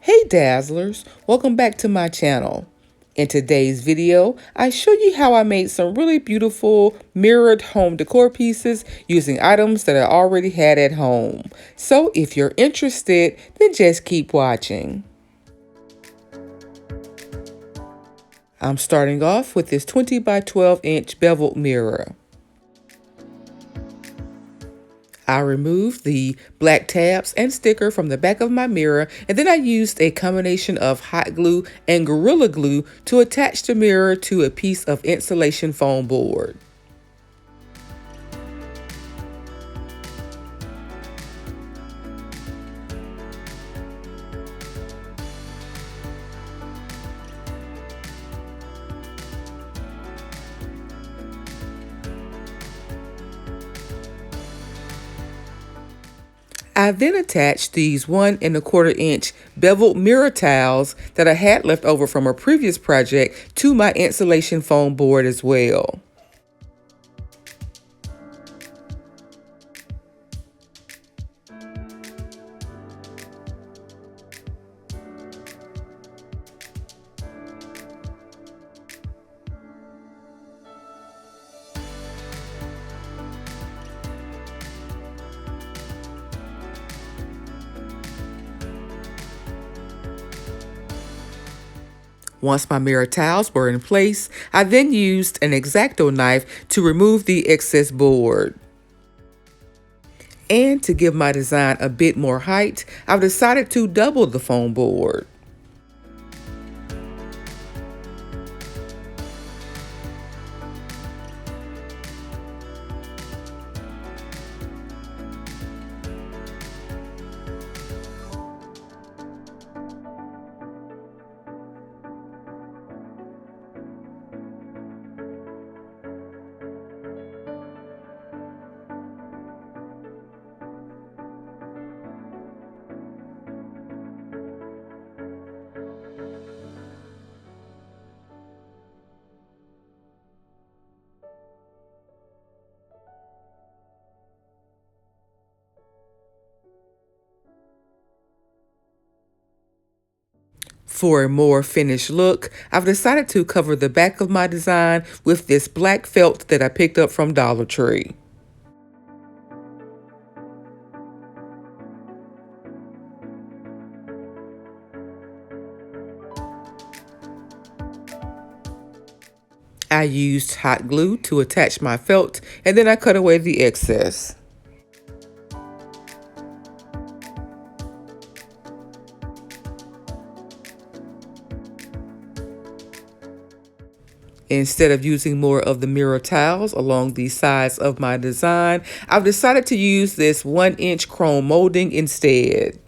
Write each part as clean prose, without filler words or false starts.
Hey Dazzlers, welcome back to my channel. In today's video, I show you how I made some really beautiful mirrored home decor pieces using items that I already had at home. So if you're interested, then just keep watching. I'm starting off with this 20 by 12 inch beveled mirror. I removed the black tabs and sticker from the back of my mirror, and then I used a combination of hot glue and Gorilla Glue to attach the mirror to a piece of insulation foam board. I then attached these 1 1/4 inch beveled mirror tiles that I had left over from a previous project to my insulation foam board as well. Once my mirror tiles were in place, I then used an X-Acto knife to remove the excess board. And to give my design a bit more height, I've decided to double the foam board. For a more finished look, I've decided to cover the back of my design with this black felt that I picked up from Dollar Tree. I used hot glue to attach my felt, and then I cut away the excess. Instead of using more of the mirror tiles along the sides of my design, I've decided to use this 1 inch chrome molding instead.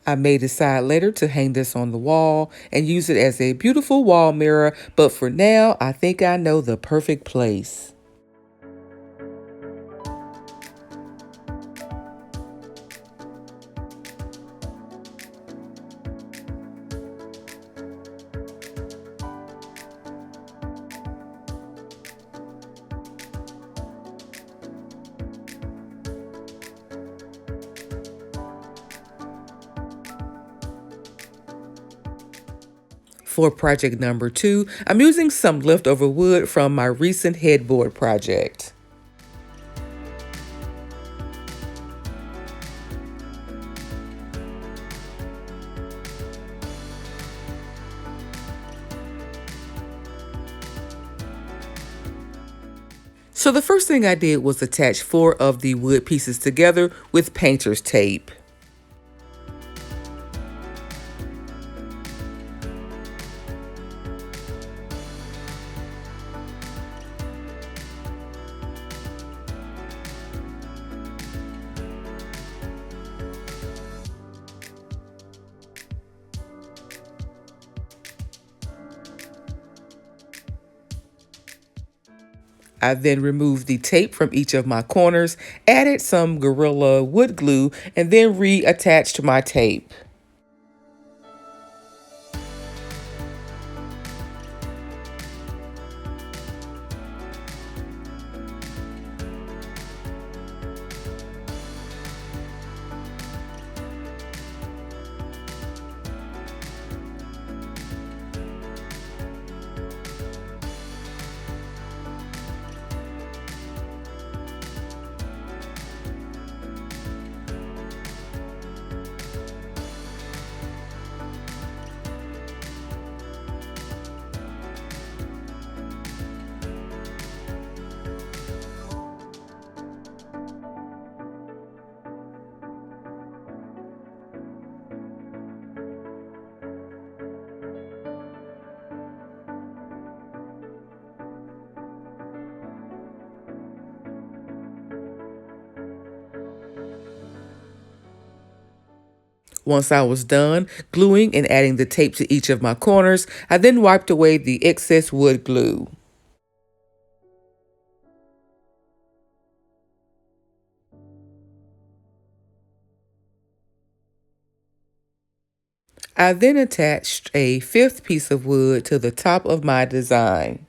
I may decide later to hang this on the wall and use it as a beautiful wall mirror, but for now, I think I know the perfect place. For project number 2, I'm using some leftover wood from my recent headboard project. So the first thing I did was attach 4 of the wood pieces together with painter's tape. I then removed the tape from each of my corners, added some Gorilla wood glue, and then reattached my tape. Once I was done gluing and adding the tape to each of my corners, I then wiped away the excess wood glue. I then attached a 5th piece of wood to the top of my design.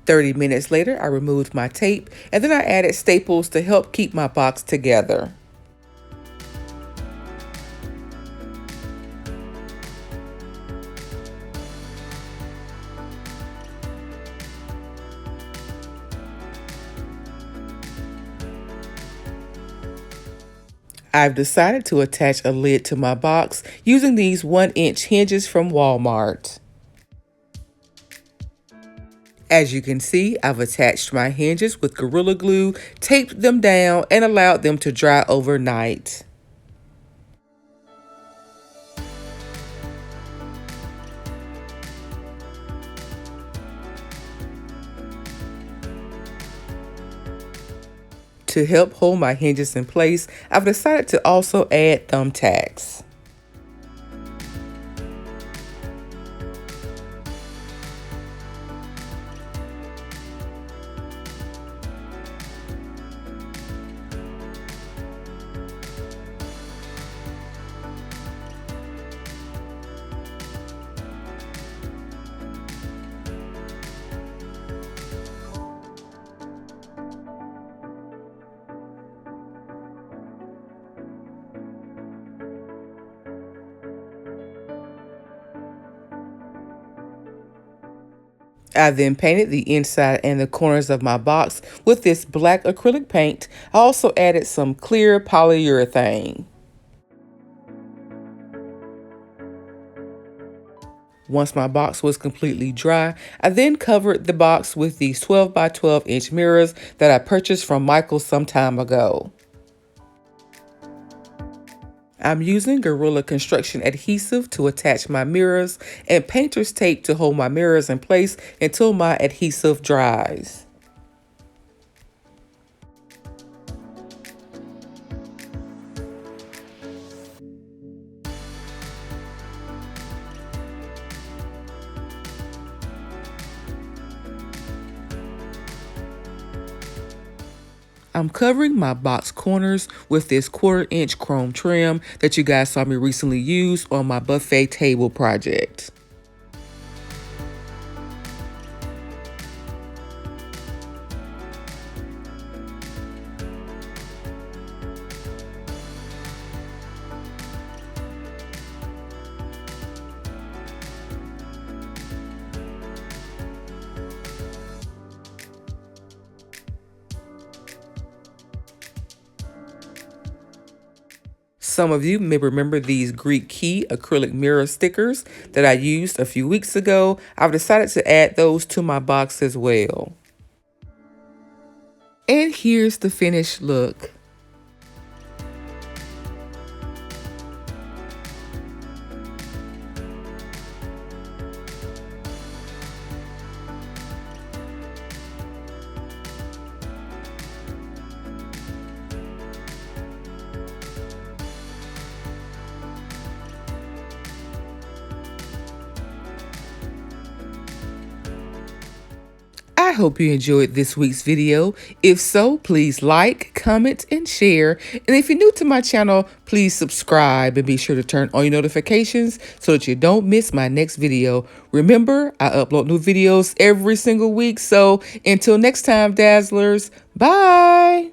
"30 minutes later, I removed my tape and then I added staples to help keep my box together. I've decided to attach a lid to my box using these 1-inch hinges from Walmart. As you can see, I've attached my hinges with Gorilla Glue, taped them down, and allowed them to dry overnight. To help hold my hinges in place, I've decided to also add thumbtacks. I then painted the inside and the corners of my box with this black acrylic paint. I also added some clear polyurethane. Once my box was completely dry, I then covered the box with these 12 by 12 inch mirrors that I purchased from Michael's some time ago. I'm using Gorilla Construction adhesive to attach my mirrors and painter's tape to hold my mirrors in place until my adhesive dries. I'm covering my box corners with this 1/4" chrome trim that you guys saw me recently use on my buffet table project. Some of you may remember these Greek key acrylic mirror stickers that I used a few weeks ago. I've decided to add those to my box as well. And here's the finished look. I hope you enjoyed this week's video. If so, please like, comment, and share. And if you're new to my channel, please subscribe and be sure to turn on your notifications so that you don't miss my next video. Remember, I upload new videos every single week. So until next time, Dazzlers, bye.